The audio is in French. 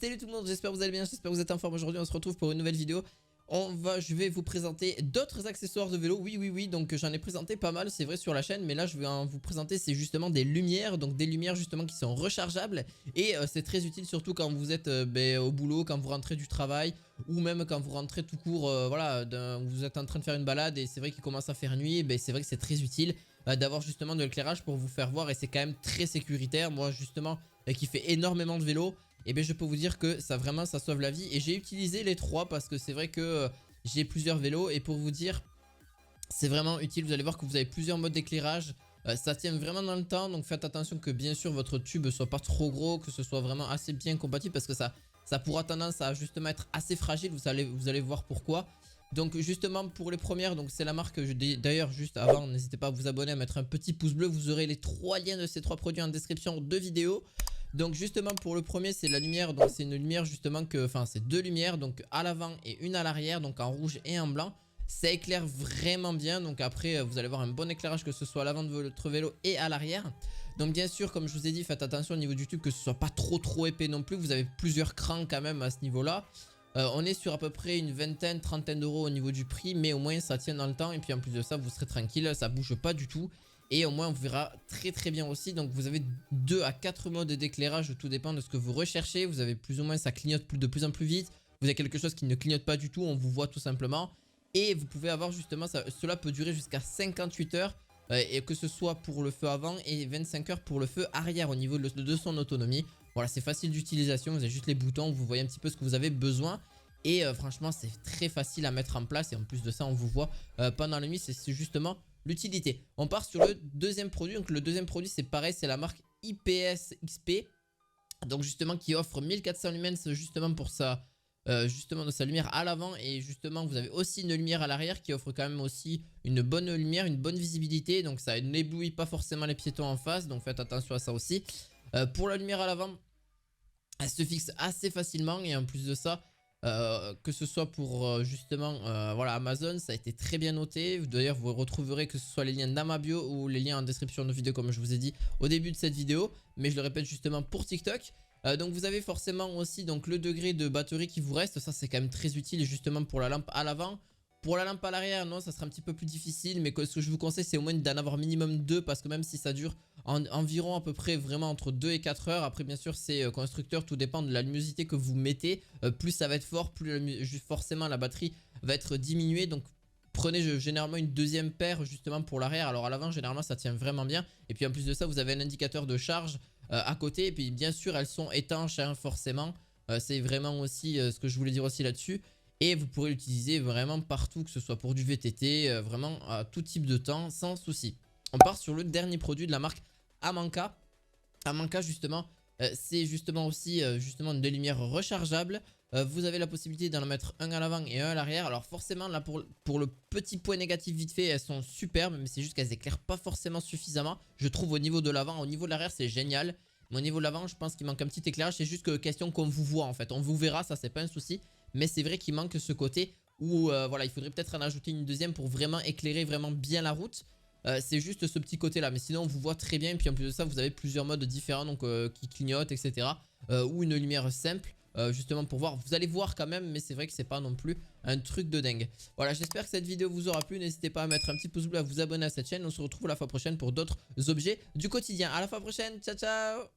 Salut tout le monde, j'espère que vous allez bien, j'espère que vous êtes en forme. Aujourd'hui on se retrouve pour une nouvelle vidéo. Je vais vous présenter d'autres accessoires de vélo. Oui, donc j'en ai présenté pas mal, c'est vrai, sur la chaîne. Mais là je vais vous présenter, c'est justement des lumières. Donc des lumières justement qui sont rechargeables. Et c'est très utile surtout quand vous êtes au boulot, quand vous rentrez du travail. Ou même quand vous rentrez tout court, voilà, vous êtes en train de faire une balade. Et c'est vrai qu'il commence à faire nuit, c'est vrai que c'est très utile d'avoir justement de l'éclairage pour vous faire voir. Et c'est quand même très sécuritaire. Moi justement qui fait énormément de vélo, et bien je peux vous dire que ça vraiment ça sauve la vie. Et j'ai utilisé les trois parce que c'est vrai que j'ai plusieurs vélos. Et pour vous dire, c'est vraiment utile. Vous allez voir que vous avez plusieurs modes d'éclairage. Ça tient vraiment dans le temps. Donc faites attention que bien sûr votre tube soit pas trop gros, que ce soit vraiment assez bien compatible, parce que ça pourra tendance à justement être assez fragile. Vous allez voir pourquoi. Donc justement pour les premières, donc c'est la marque, d'ailleurs juste avant n'hésitez pas à vous abonner, à mettre un petit pouce bleu. Vous aurez les trois liens de ces trois produits en description de vidéo. Donc justement pour le premier c'est la lumière, donc c'est une lumière justement que, enfin c'est deux lumières, donc à l'avant et une à l'arrière, donc en rouge et en blanc. Ça éclaire vraiment bien, donc après vous allez avoir un bon éclairage que ce soit à l'avant de votre vélo et à l'arrière. Donc bien sûr comme je vous ai dit, faites attention au niveau du tube que ce soit pas trop épais non plus. Vous avez plusieurs crans quand même à ce niveau là. On est sur à peu près une vingtaine, trentaine d'euros au niveau du prix, mais au moins ça tient dans le temps. Et puis en plus de ça vous serez tranquille, ça bouge pas du tout. Et au moins on verra très bien aussi. Donc vous avez 2 à 4 modes d'éclairage, tout dépend de ce que vous recherchez. Vous avez plus ou moins, ça clignote de plus en plus vite. Vous avez quelque chose qui ne clignote pas du tout, on vous voit tout simplement. Et vous pouvez avoir justement, cela peut durer jusqu'à 58 heures. Et que ce soit pour le feu avant et 25 heures pour le feu arrière au niveau de son autonomie. Voilà, c'est facile d'utilisation, vous avez juste les boutons, vous voyez un petit peu ce que vous avez besoin. Et franchement c'est très facile à mettre en place. Et en plus de ça on vous voit pendant la nuit, c'est justement l'utilité. On part sur le deuxième produit. Donc le deuxième produit c'est pareil, c'est la marque IPS XP. Donc justement qui offre 1400 lumens justement pour sa justement de sa lumière à l'avant. Et justement vous avez aussi une lumière à l'arrière qui offre quand même aussi une bonne lumière, une bonne visibilité. Donc ça n'éblouit pas forcément les piétons en face, donc faites attention à ça aussi. Pour la lumière à l'avant, elle se fixe assez facilement. Et en plus de ça, que ce soit pour justement voilà, Amazon, ça a été très bien noté. D'ailleurs vous retrouverez que ce soit les liens dans ma bio ou les liens en description de vidéo comme je vous ai dit au début de cette vidéo. Mais je le répète justement pour TikTok. Donc vous avez forcément aussi donc le degré de batterie qui vous reste. Ça c'est quand même très utile justement pour la lampe à l'avant. Pour la lampe à l'arrière, non, ça sera un petit peu plus difficile. Mais ce que je vous conseille, c'est au moins d'en avoir minimum 2. Parce que même si ça dure environ à peu près vraiment entre 2 et 4 heures. Après bien sûr c'est constructeur, tout dépend de la luminosité que vous mettez. Plus ça va être fort, plus forcément la batterie va être diminuée. Donc prenez généralement une deuxième paire justement pour l'arrière. Alors à l'avant généralement ça tient vraiment bien. Et puis en plus de ça vous avez un indicateur de charge à côté. Et puis bien sûr elles sont étanches hein, forcément. C'est vraiment aussi ce que je voulais dire aussi là-dessus. Et vous pourrez l'utiliser vraiment partout, que ce soit pour du VTT, vraiment à tout type de temps sans souci. On part sur le dernier produit de la marque Amanka. Amanka justement c'est justement aussi justement des lumières rechargeables. Vous avez la possibilité d'en mettre un à l'avant et un à l'arrière. Alors forcément là pour le petit point négatif vite fait, elles sont superbes, mais c'est juste qu'elles éclairent pas forcément suffisamment. Je trouve au niveau de l'avant, au niveau de l'arrière c'est génial. Mais au niveau de l'avant je pense qu'il manque un petit éclairage. C'est juste que question qu'on vous voit en fait. On vous verra, ça c'est pas un souci. Mais c'est vrai qu'il manque ce côté où voilà, il faudrait peut-être en ajouter une deuxième pour vraiment éclairer vraiment bien la route. C'est juste ce petit côté là, mais sinon on vous voit très bien. Et puis en plus de ça vous avez plusieurs modes différents, donc qui clignotent etc. Ou une lumière simple justement pour voir. Vous allez voir quand même, mais c'est vrai que c'est pas non plus un truc de dingue. Voilà, j'espère que cette vidéo vous aura plu. N'hésitez pas à mettre un petit pouce bleu, à vous abonner à cette chaîne. On se retrouve la fois prochaine pour d'autres objets du quotidien. À la fois prochaine, ciao ciao.